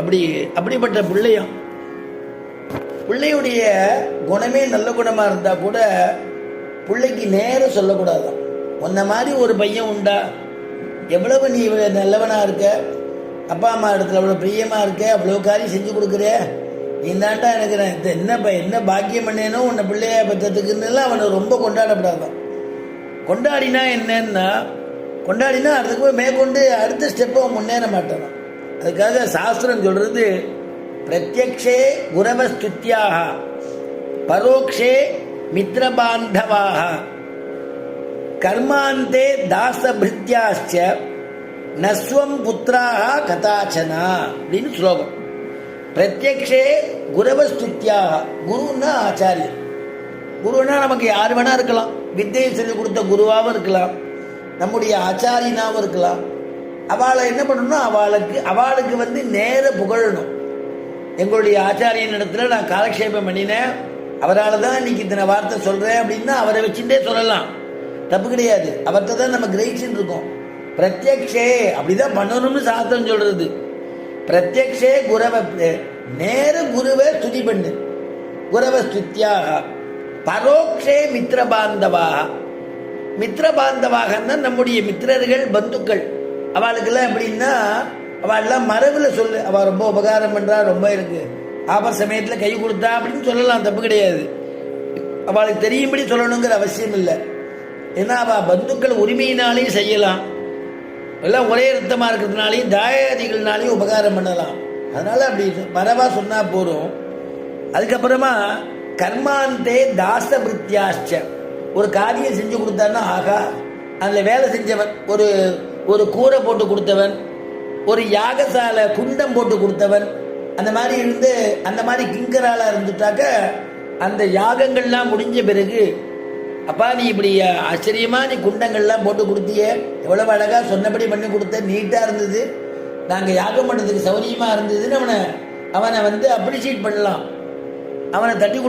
அப்படிப்பட்ட பிள்ளையுடைய குணமே நல்ல குணமா இருந்தா கூட பிள்ளைக்கு நேரம் சொல்லக்கூடாதான். உன்ன மாதிரி ஒரு பையன் உண்டா, எவ்வளவு நீ நல்லவனா இருக்க, அப்பா அம்மா இடத்துல அவ்வளோ பிரியமா இருக்க, அவ்வளோ காரியம் செஞ்சு கொடுக்குற, நீ தாண்டா எனக்கு என்ன பாக்கியம் பண்ணேனோ உன்னை பிள்ளைய பத்தத்துக்குன்னு அவனை ரொம்ப கொண்டாடப்படாதான். கொண்டாடினா என்னன்னா, கொண்டாடினா அதுக்கு போய் மேற்கொண்டு அடுத்த ஸ்டெப்பை முன்னேற மாட்டான். அதுக்காக சாஸ்திரம் சொல்றது, பிரத்யக்ஷே குரவஸ்துத்யாக பரோக்ஷே மித்ரபாந்தவாக கர்மாந்தே தாசபிருத்யாச்ச நஸ்வம் புத்திராக கதாச்சனா அப்படின்னு ஸ்லோகம். பிரத்யக்ஷே குரவஸ்துத்யாக, குருன்னா ஆச்சாரியர். குருன்னா நமக்கு யார் வேணா இருக்கலாம், வித்தையை சொல்லிக் கொடுத்த குருவாகவும் இருக்கலாம், நம்முடைய ஆச்சாரியனாகவும் இருக்கலாம். அவளை என்ன பண்ணணும், அவளுக்கு நேர புகழணும். எங்களுடைய ஆச்சாரியன் இடத்துல நான் காலக்ஷேபம் பண்ணினேன், அவரால் தான் இன்னைக்கு இத்தனை வார்த்தை சொல்றேன் அப்படின்னா அவரை வச்சுட்டே சொல்லலாம், தப்பு கிடையாது. அவர்கிட்ட தான் நம்ம கிரகிச்சுட்டு இருக்கோம். பிரத்யக்ஷே அப்படிதான் பண்ணணும்னு சாஸ்திரம் சொல்றது. பிரத்யக்ஷே குரவ, நேர குருவை ஸ்துதி பண்ணு, குரவ ஸ்துத்யாக. பரோக்ஷே மித்ரபாந்தவாக, மித்ரபாந்தவாகன்னா நம்முடைய மித்திரர்கள் பந்துக்கள். அவளுக்கெல்லாம் எப்படின்னா, அவள்லாம் மரபில் சொல்லு, அவள் ரொம்ப உபகாரம் பண்றா, ரொம்ப இருக்கு, ஆபர சமயத்தில் கை கொடுத்தா அப்படின்னு சொல்லலாம், தப்பு கிடையாது. அவளுக்கு தெரியும்படி சொல்லணுங்கிற அவசியம் இல்லை. ஏன்னா அவள் பந்துக்கள் உரிமையினாலையும் செய்யலாம், எல்லாம் ஒரே ரத்தமா இருக்கிறதுனாலையும் தாயாதிகள்னாலையும் உபகாரம் பண்ணலாம். அதனால அப்படி மரபா சொன்னா போறோம். அதுக்கப்புறமா கர்மாந்தே தாசபிருத்யாச்ச, ஒரு காரியம் செஞ்சு கொடுத்தான்னா, ஆகா அதில் வேலை செஞ்சவன், ஒரு கூரை போட்டு கொடுத்தவன், ஒரு யாகசாலை குண்டம் போட்டு கொடுத்தவன், அந்த மாதிரி இருந்து அந்த மாதிரி கிங்கராலா இருந்துட்டாக்க, அந்த யாகங்கள்லாம் முடிஞ்ச பிறகு, அப்பா நீ இப்படி ஆச்சரியமா நீ குண்டங்கள்லாம் போட்டு கொடுத்திய, எவ்வளவு அழகா சொன்னபடி பண்ணி கொடுத்த, நீட்டா இருந்தது, நாங்கள் யாகம் பண்ணதுக்கு சௌரியமா இருந்ததுன்னு அவனை அப்ரிஷியேட் பண்ணலாம், அவனை தட்டி